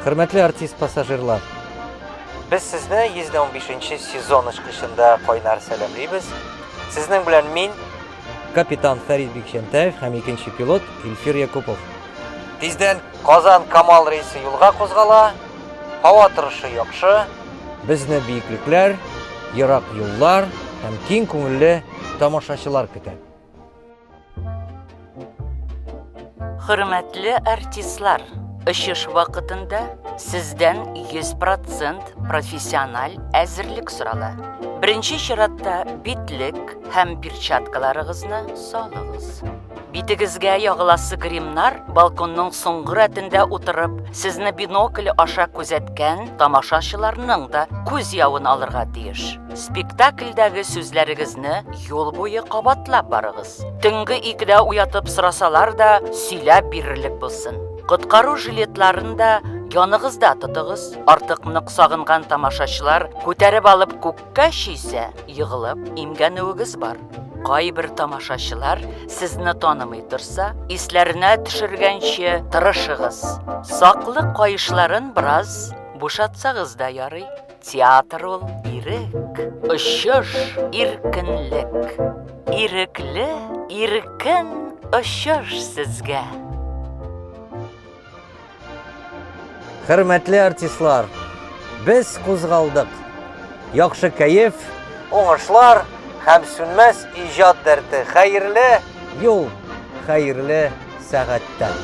Хөрмәтле артист-пассажирлар, без сезне 115-нче сезон ачкычында кайнар сәламлибез. Сезнең белән мин, капитан Фәрит Бикчәнтәев һәм икенче пилот Илфир Якупов. Тиздән Казан-Камал рейсы юлга кузгала. Һава торышы яхшы. Безне биеклекләр, ерак юллар һәм киң күңелле тамашачылар көтә. Хөрмәтле артистлар, очыш вакытында сездән 100% профессиональ әзерлек сорала. Беренче чиратта битлек һәм перчаткаларыгызны салыгыз. Битегезгә ягыласы гримнар балконның соңгы рәтендә утырып, сезне бинокль аша күзәткән тамашачыларның да күз явын алырга тиеш. Спектакльдәге сүзләрегезне юл буе кабатлап барыгыз. Төнге 2дә уятып сорасалар да сөйләп бирерлек булсын. Коткару жилетларын да яныгызда тотыгыз. Артык нык сагынган тамашачылар күтәреп алып күккә чөйсә, егылып имгәнүегез бар. Кайбер тамашачылар сезне танымый торса, исләренә төшергәнче тырышыгыз. Саклы кайышларын бераз бушатсагыз да ярый. Театр ул ирек, очыш, иркенлек. Ирекле, иркен очыш сезгә. Хөрмәтле артистлар, без кузгалдык. Яхшы кәеф, уңышлар һәм сүнмәс иҗат дәрте. Хәерле юл, хәерле сәгатьтән.